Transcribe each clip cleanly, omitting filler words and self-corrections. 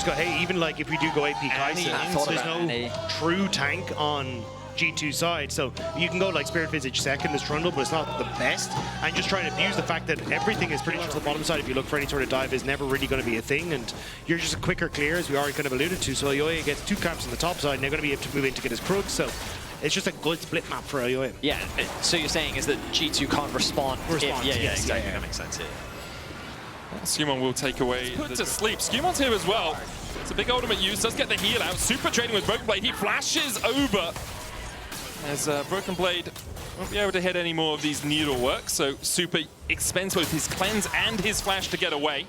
go, hey, even like if we do go AP Kai'Sa, there's no true tank on G2 side, so you can go like Spirit Visage second as Trundle, but it's not the best. And just trying to abuse the fact that everything is pretty much to the bottom side. If you look for any sort of dive, is never really going to be a thing, and you're just a quicker clear, as we already kind of alluded to. So Elyoya gets 2 caps on the top side, and they're going to be able to move in to get his Krug. So it's just a good split map for Elyoya. Yeah. So you're saying is that G2 can't respond? Yeah, exactly. That makes sense here. Skewmon will take away. Put to sleep. Skewmon's here as well. It's a big ultimate use. Does get the heal out. Super trading with Broken Blade. He flashes over. As Broken Blade won't be able to hit any more of these needlework, so Super expends both his cleanse and his flash to get away.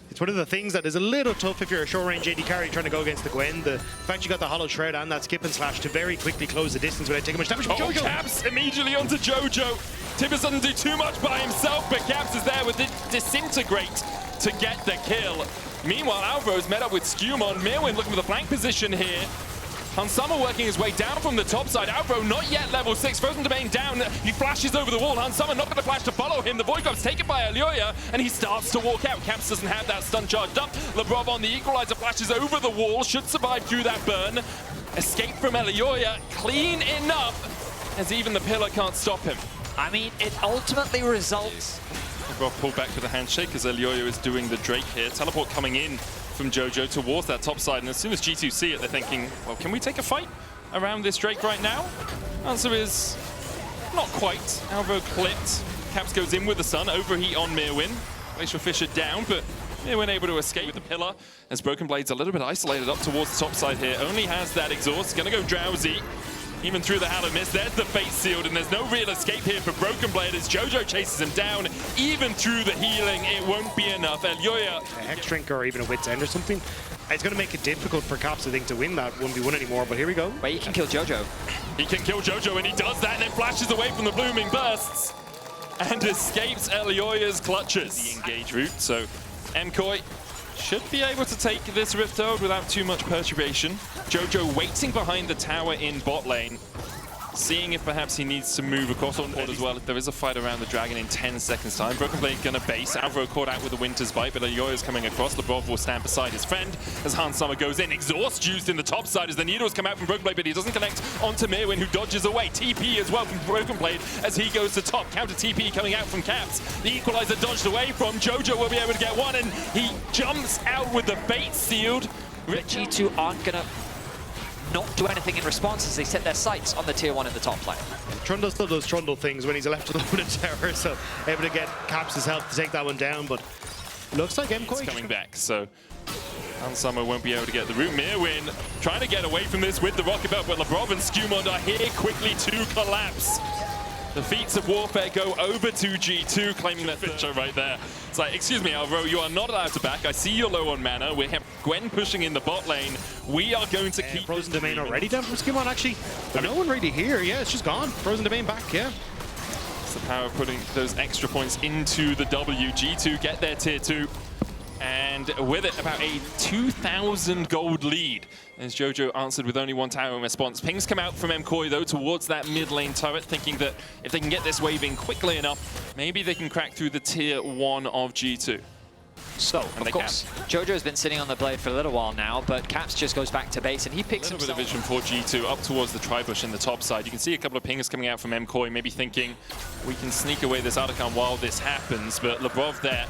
It's one of the things that is a little tough if you're a short-range AD carry trying to go against the Gwen. The fact you got the Hollow Shred and that skip and slash to very quickly close the distance without taking much damage from Jojo. Caps immediately onto Jojo. Tibbers doesn't do too much by himself, but Caps is there with the Disintegrate to get the kill. Meanwhile, Alvaro's met up with Skewmon. Mirwin looking for the flank position here. Hansama working his way down from the top side. Alvaro not yet level 6. Frozen Domain down. He flashes over the wall. Hansama not going to flash to follow him. The Void Grub's taken by Elyoya, and he starts to walk out. Caps doesn't have that stun charged up. Labrov on the Equalizer flashes over the wall. Should survive through that burn. Escape from Elyoya. Clean enough, as even the pillar can't stop him. I mean, it ultimately results. Labrov pulled back with a handshake as Elyoya is doing the Drake here. Teleport coming in from Jojo towards that top side, and as soon as G2 see it, they're thinking, well, can we take a fight around this Drake right now? Answer is not quite. Alvaro clipped. Caps goes in with the Sun. Overheat on Mirwin. Glacial Fisher down, but Mirwin able to escape with the pillar as Broken Blade's a little bit isolated up towards the top side here. Only has that exhaust. Gonna go Drowsy. Even through the Hallow Mist, there's the Fate Sealed, and there's no real escape here for Broken Blade as Jojo chases him down. Even through the healing, it won't be enough. Elyoya. A Hex Drink or even a Wit's End or something. It's going to make it difficult for Caps, I think, to win that 1v1 anymore, but here we go. Wait, he can kill Jojo. He can kill Jojo, and he does that, and then flashes away from the Blooming Bursts and escapes Elyoya's clutches. The engage route, so MKOI should be able to take this Rift Herald without too much perturbation. Jojo waiting behind the tower in bot lane, seeing if perhaps he needs to move across on board as well. If there is a fight around the dragon in 10 seconds time. Broken Blade gonna base. Alvaro caught out with the Winter's Bite, but Elyoya's coming across. Labrov will stand beside his friend as Hansama goes in. Exhaust used in the top side as the needles come out from Broken Blade, but he doesn't connect onto Mirwin, who dodges away. TP as well from Broken Blade as he goes to top. Counter TP coming out from Caps. The Equalizer dodged away from Jojo, will be able to get one, and he jumps out with the Fate Sealed. But G2 aren't gonna not do anything in response as they set their sights on the tier 1 in the top lane. Trundle still does Trundle things when he's left alone in tower, so able to get Caps' help to take that one down, but looks like MKOI coming back, so Hansama won't be able to get the root. Mirwin trying to get away from this with the Rocket Belt, but Labrov and Skewmon are here quickly to collapse. The feats of warfare go over to G2, claiming that picture right there. It's like, excuse me, Alvaro, you are not allowed to back. I see you're low on mana. We have Gwen pushing in the bot lane. We are going to keep... Frozen Domain already down from Skewmon, actually. But no one really here. Yeah, it's just gone. Frozen Domain back, yeah. It's the power of putting those extra points into the W. G2 get their tier 2. And with it, about a 2,000 gold lead, as Jojo answered with only 1 tower in response. Pings come out from MKOI, though, towards that mid lane turret, thinking that if they can get this wave in quickly enough, maybe they can crack through the tier 1 of G2. So, of course, Jojo's been sitting on the blade for a little while now, but Caps just goes back to base, and he picks a little bit of vision for G2 up towards the Tribush in the top side. You can see a couple of pings coming out from MKOI, maybe thinking we can sneak away this Artican while this happens, but Labrov there,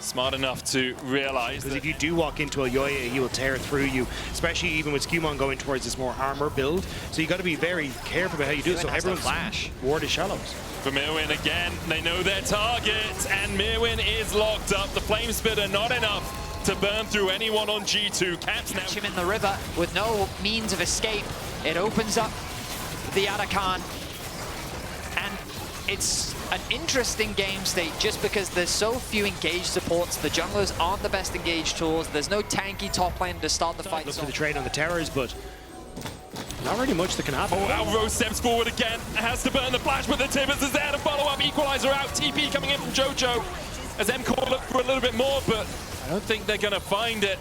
smart enough to realize that if you do walk into Elyoya, he will tear through you, especially even with Skewmon going towards this more armor build. So you got to be very careful about how you do it. So everyone's flash ward is shallows. For Mirwin again, they know their target, and Mirwin is locked up. The Flame Spitter not enough to burn through anyone on G2. Caps now. Catch him in the river with no means of escape. It opens up the Arakan, and it's an interesting game state just because there's so few engaged supports. The junglers aren't the best engaged tools. There's no tanky top lane to start the fight. Look for the trade on the towers, but not really much that can happen. Oh, Alvaro steps forward again. Has to burn the flash, but the Tibbers is there to follow up. Equalizer out. TP coming in from Jojo as MKOI look for a little bit more, but I don't think they're going to find it.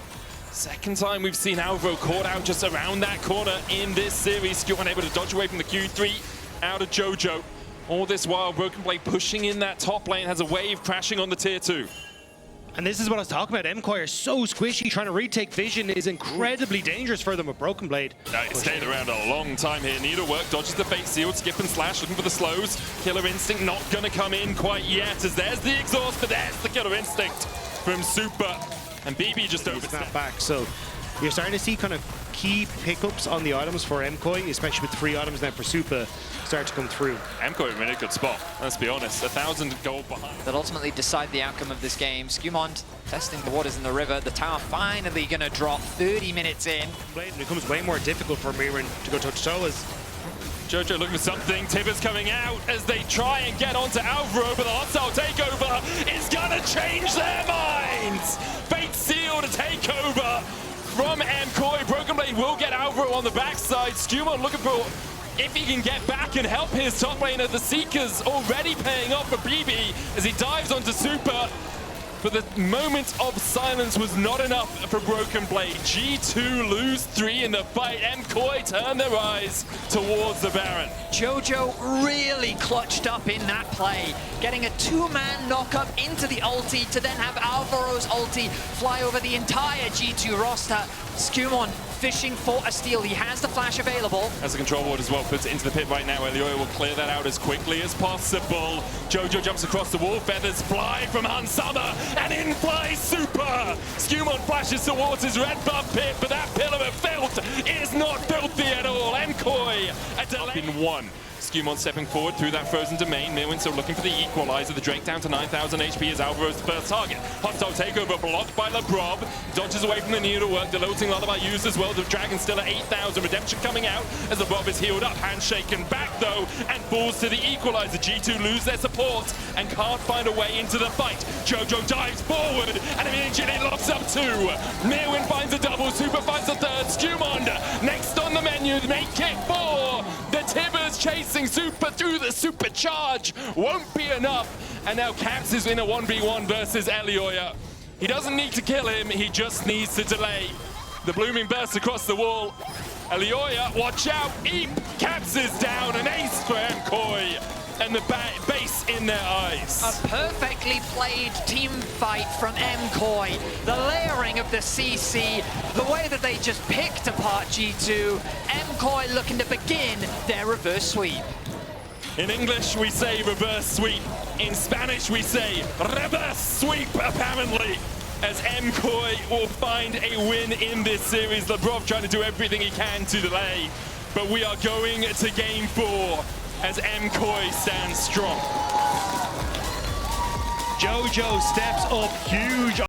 Second time we've seen Alvaro caught out just around that corner in this series. Skewmon able to dodge away from the Q3 out of Jojo. All this while, Broken Blade pushing in that top lane, has a wave crashing on the tier 2. And this is what I was talking about. MKOI are so squishy. Trying to retake vision is incredibly dangerous for them with Broken Blade. He stayed around a long time here. Needlework dodges the fake seal, skip and slash, looking for the slows. Killer Instinct not going to come in quite yet, as there's the exhaust, but there's the Killer Instinct from Super. And BB just overstepped back. So you're starting to see kind of key pickups on the items for MKOI, especially with 3 items now for Super start to come through. MKOI in a good spot, let's be honest. 1,000 gold behind. That ultimately decide the outcome of this game. Skumond testing the waters in the river. The tower finally going to drop 30 minutes in. Blade, and it becomes way more difficult for Mirin to go toe-to-toe as Jojo looking for something. Tibbers coming out as they try and get onto Alvaro, but the hostile takeover is going to change their minds. Fate Seal to take over from MKOI. Broken Blade will get Alvaro on the backside. Skumond looking for if he can get back and help his top laner. The Seekers already paying off for BB as he dives onto Super. But the moment of silence was not enough for Broken Blade. G2 lose 3 in the fight. MKOI turn their eyes towards the Baron. Jojo really clutched up in that play, getting a 2-man knock-up into the ulti to then have Alvaro's ulti fly over the entire G2 roster. Skumond fishing for a steal. He has the flash available. As the control ward as well puts it into the pit right now. Elioya will clear that out as quickly as possible. Jojo jumps across the wall. Feathers fly from Hansama, and in flies Super. Skumond flashes towards his red buff pit, but that pillar of filth is not filthy at all. MKOI a delay in 1. Skumond stepping forward through that frozen domain. Mirwin still looking for the equalizer. The Drake down to 9,000 HP as Alvaro's the first target. Hostile takeover blocked by LeBrob. Dodges away from the needlework. The Lilting Lullaby used as well. The Dragon still at 8,000. Redemption coming out as LeBrob is healed up. Hand shaken back though and falls to the equalizer. G2 lose their support and can't find a way into the fight. Jojo dives forward and immediately locks up 2. Mirwin finds a double. Super finds a third. Skumond next on the menu. Make it 4. The Tibbers chasing Super through the supercharge won't be enough, and now Caps is in a 1v1 versus Elioya. He doesn't need to kill him, he just needs to delay. The blooming burst across the wall. Elioya, watch out, Eep! Caps is down, an ace for MKOI, and the base in their eyes. A perfectly played team fight from MKOI. The layering of the CC, the way that they just picked apart G2. MKOI looking to begin their reverse sweep. In English, we say reverse sweep. In Spanish, we say reverse sweep, apparently, as MKOI will find a win in this series. LeBrob trying to do everything he can to delay, but we are going to game 4 as MKOI stands strong. Jojo steps up huge